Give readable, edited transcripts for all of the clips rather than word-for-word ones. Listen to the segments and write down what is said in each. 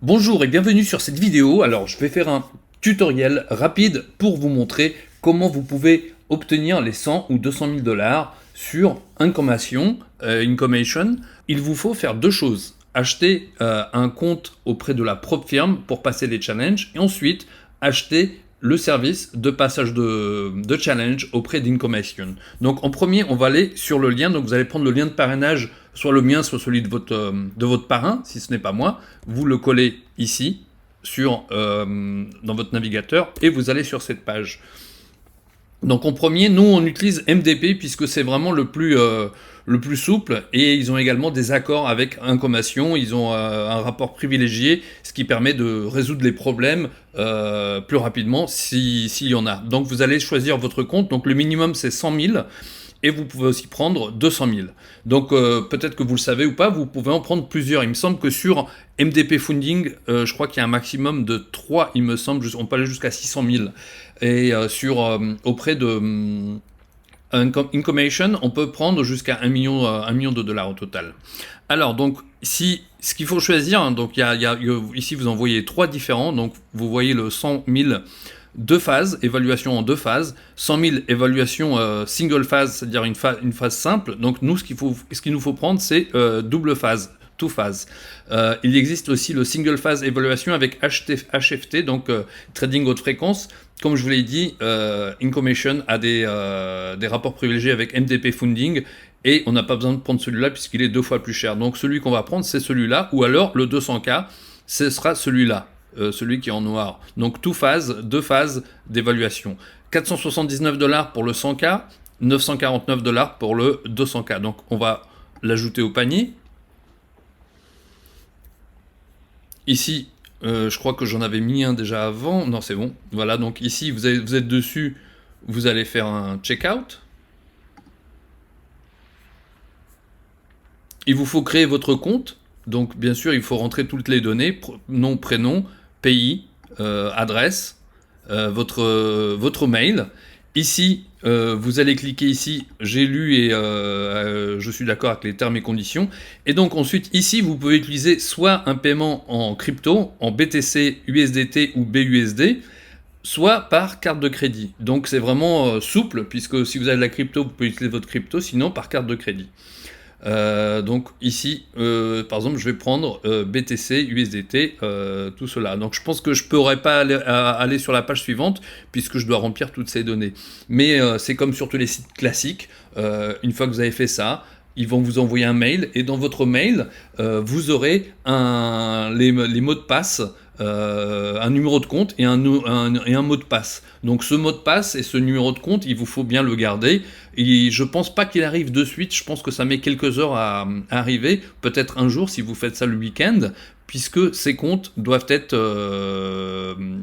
Bonjour et bienvenue sur cette vidéo. Alors je vais faire un tutoriel rapide pour vous montrer comment vous pouvez obtenir les 100 ou 200 000 dollars sur Incomation. Il vous faut faire deux choses. Acheter un compte auprès de la propre firme pour passer les challenges et ensuite acheter le service de passage de challenge auprès d'Incomation. Donc en premier, on va aller sur le lien. Donc vous allez prendre le lien de parrainage, soit le mien, soit celui de votre parrain, si ce n'est pas moi. Vous le collez ici, dans votre navigateur, et vous allez sur cette page. Donc en premier, nous on utilise MDP puisque c'est vraiment le plus souple, et ils ont également des accords avec Incomation, ils ont un rapport privilégié, ce qui permet de résoudre les problèmes plus rapidement s'il y en a. Donc vous allez choisir votre compte, donc le minimum c'est 100 000, et vous pouvez aussi prendre 200 000. Donc peut-être que vous le savez ou pas, vous pouvez en prendre plusieurs. Il me semble que sur MDP Funding, je crois qu'il y a un maximum de 3, il me semble, on peut aller jusqu'à 600 000. Et auprès de Incomation, on peut prendre jusqu'à 1 million de dollars au total. Alors donc, ce qu'il faut choisir, hein, donc ici vous en voyez 3 différents, donc vous voyez le 100 000 deux phases, évaluation en deux phases, 100 000 évaluation single phase, c'est-à-dire une phase simple. Donc nous, ce qu'il nous faut prendre, c'est double phase, two phase. Il existe aussi le single phase évaluation avec HFT, donc trading haute fréquence. Comme je vous l'ai dit, Incomation a des rapports privilégiés avec MDP Funding, et on n'a pas besoin de prendre celui-là puisqu'il est 2 fois plus cher. Donc celui qu'on va prendre, c'est celui-là, ou alors le 200K, ce sera celui-là. Celui qui est en noir. Donc deux phases d'évaluation. 479 dollars pour le 100K, 949 dollars pour le 200K. Donc on va l'ajouter au panier. Ici, je crois que j'en avais mis un déjà avant. Non, c'est bon. Voilà, donc ici, vous êtes dessus, vous allez faire un checkout. Il vous faut créer votre compte. Donc bien sûr, il faut rentrer toutes les données, nom, prénom, pays, adresse, votre mail. Ici, vous allez cliquer ici, j'ai lu et je suis d'accord avec les termes et conditions. Et donc ensuite, ici, vous pouvez utiliser soit un paiement en crypto, en BTC, USDT ou BUSD, soit par carte de crédit. Donc c'est vraiment souple, puisque si vous avez de la crypto, vous pouvez utiliser votre crypto, sinon par carte de crédit. Donc ici, par exemple, je vais prendre BTC, USDT, tout cela. Donc je pense que je ne pourrais pas aller sur la page suivante puisque je dois remplir toutes ces données. Mais c'est comme sur tous les sites classiques. Une fois que vous avez fait ça, ils vont vous envoyer un mail, et dans votre mail, vous aurez les mots de passe, un numéro de compte et un mot de passe. Donc ce mot de passe et ce numéro de compte, il vous faut bien le garder. Et je pense pas qu'il arrive de suite, je pense que ça met quelques heures à arriver, peut-être un jour si vous faites ça le week-end, puisque ces comptes doivent être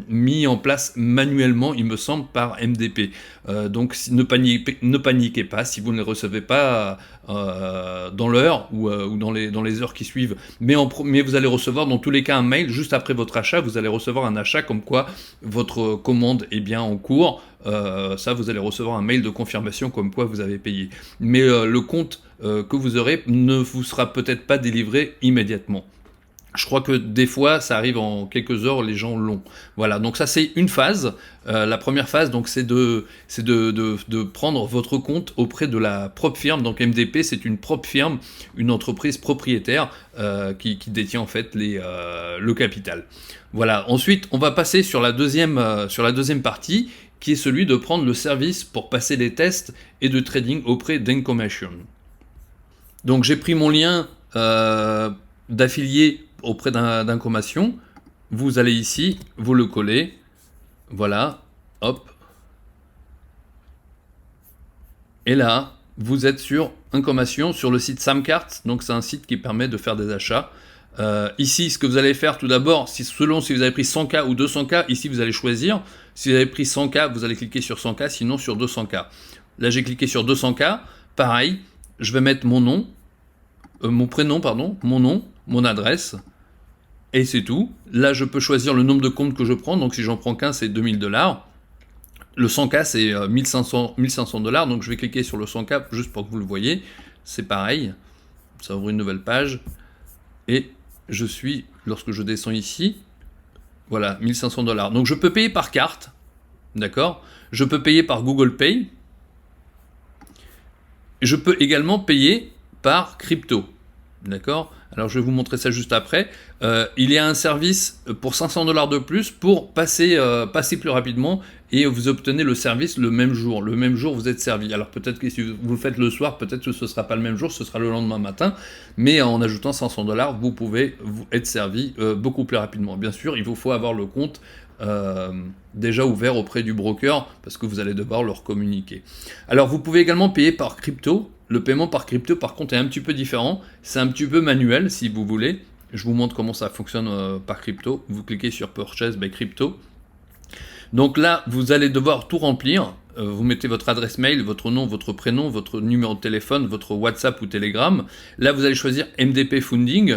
mis en place manuellement, il me semble, par MDP. Donc ne paniquez pas si vous ne les recevez pas dans l'heure ou dans les heures qui suivent. Mais vous allez recevoir dans tous les cas un mail juste après votre achat. Vous allez recevoir un achat comme quoi votre commande est bien en cours. Ça, vous allez recevoir un mail de confirmation comme quoi vous avez payé. Mais le compte que vous aurez ne vous sera peut-être pas délivré immédiatement. Je crois que des fois, ça arrive en quelques heures, les gens l'ont. Voilà, donc ça c'est une phase. La première phase, donc c'est de prendre votre compte auprès de la propre firme. Donc MDP, c'est une propre firme, une entreprise propriétaire qui détient en fait le capital. Voilà. Ensuite, on va passer sur la deuxième partie, qui est celui de prendre le service pour passer les tests et de trading auprès d'Incomation. Donc j'ai pris mon lien d'affilié auprès d'Incomation. Vous allez ici, vous le collez, voilà, hop. Et là, vous êtes sur Incomation, sur le site Samcart, donc c'est un site qui permet de faire des achats. Ici, ce que vous allez faire tout d'abord, selon si vous avez pris 100K ou 200K, ici vous allez choisir. Si vous avez pris 100K, vous allez cliquer sur 100K, sinon sur 200K. Là, j'ai cliqué sur 200K, pareil, je vais mettre mon nom, mon prénom, pardon, mon nom, mon adresse, et c'est tout. Là, je peux choisir le nombre de comptes que je prends, donc si j'en prends qu'un, c'est 2000 dollars. Le 100K, c'est 1500 dollars, donc je vais cliquer sur le 100K juste pour que vous le voyez. C'est pareil, ça ouvre une nouvelle page, et lorsque je descends ici, voilà, 1500 $. Donc je peux payer par carte, d'accord? Je peux payer par Google Pay. Je peux également payer par crypto, d'accord? Alors je vais vous montrer ça juste après. Il y a un service pour 500 $ de plus pour passer plus rapidement et vous obtenez le service le même jour. Le même jour, vous êtes servi. Alors peut-être que si vous le faites le soir, peut-être que ce ne sera pas le même jour, ce sera le lendemain matin. Mais en ajoutant 500 $, vous pouvez être servi beaucoup plus rapidement. Bien sûr, il vous faut avoir le compte déjà ouvert auprès du broker parce que vous allez devoir leur communiquer. Alors vous pouvez également payer par crypto. Le paiement par crypto par contre est un petit peu différent, c'est un petit peu manuel si vous voulez. Je vous montre comment ça fonctionne par crypto. Vous cliquez sur Purchase by Crypto. Donc là vous allez devoir tout remplir. Vous mettez votre adresse mail, votre nom, votre prénom, votre numéro de téléphone, votre WhatsApp ou Telegram. Là vous allez choisir MDP Funding.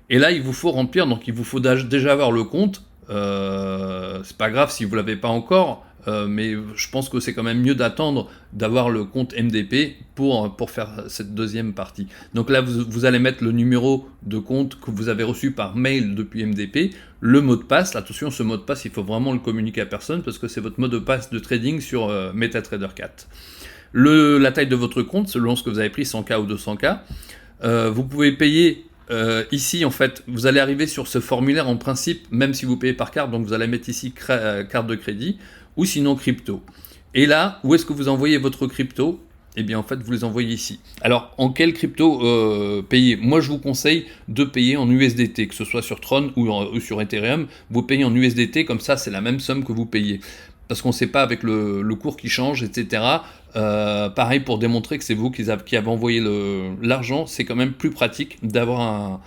Et là il vous faut remplir, donc il vous faut déjà avoir le compte. C'est pas grave si vous l'avez pas encore, mais je pense que c'est quand même mieux d'attendre d'avoir le compte MDP pour faire cette deuxième partie. Donc là, vous allez mettre le numéro de compte que vous avez reçu par mail depuis MDP, le mot de passe. Attention, ce mot de passe, il faut vraiment le communiquer à personne parce que c'est votre mot de passe de trading sur MetaTrader 4. La taille de votre compte, selon ce que vous avez pris, 100K ou 200K. Vous pouvez payer ici, en fait, vous allez arriver sur ce formulaire en principe, même si vous payez par carte, donc vous allez mettre ici carte de crédit, ou sinon crypto. Et là, où est-ce que vous envoyez votre crypto? Eh bien, en fait, vous les envoyez ici. Alors, en quelle crypto payer? Moi, je vous conseille de payer en USDT, que ce soit sur Tron ou sur Ethereum. Vous payez en USDT, comme ça, c'est la même somme que vous payez. Parce qu'on ne sait pas avec le cours qui change, etc. Pareil, pour démontrer que c'est vous qui avez envoyé l'argent, c'est quand même plus pratique d'avoir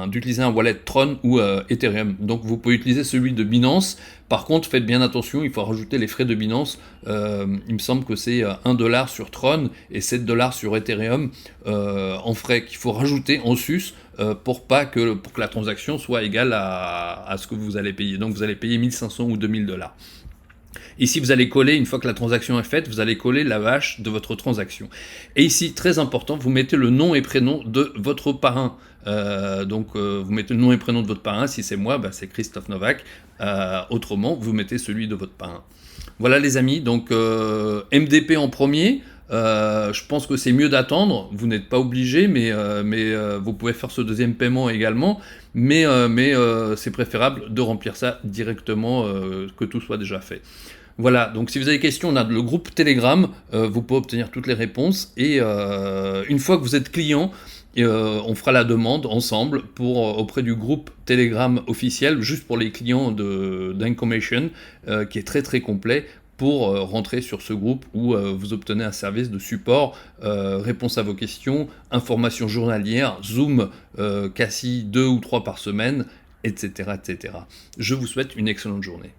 d'utiliser un wallet Tron ou Ethereum. Donc vous pouvez utiliser celui de Binance. Par contre, faites bien attention, il faut rajouter les frais de Binance. Il me semble que c'est 1 $ sur Tron et 7 $ sur Ethereum en frais qu'il faut rajouter en sus pour que la transaction soit égale à ce que vous allez payer. Donc vous allez payer 1500 ou 2000 $. Ici, vous allez coller, une fois que la transaction est faite, vous allez coller la hache de votre transaction. Et ici, très important, vous mettez le nom et prénom de votre parrain. Vous mettez le nom et prénom de votre parrain. Si c'est moi, c'est Christophe Novak. Autrement, vous mettez celui de votre parrain. Voilà les amis, donc MDP en premier. Je pense que c'est mieux d'attendre. Vous n'êtes pas obligé, mais vous pouvez faire ce deuxième paiement également. Mais c'est préférable de remplir ça directement, que tout soit déjà fait. Voilà, donc si vous avez des questions, on a le groupe Telegram, vous pouvez obtenir toutes les réponses. Et une fois que vous êtes client, on fera la demande ensemble auprès du groupe Telegram officiel, juste pour les clients d'Incomation, qui est très très complet, pour rentrer sur ce groupe où vous obtenez un service de support, réponse à vos questions, informations journalières, Zoom, quasi 2 ou 3 par semaine, etc., etc. Je vous souhaite une excellente journée.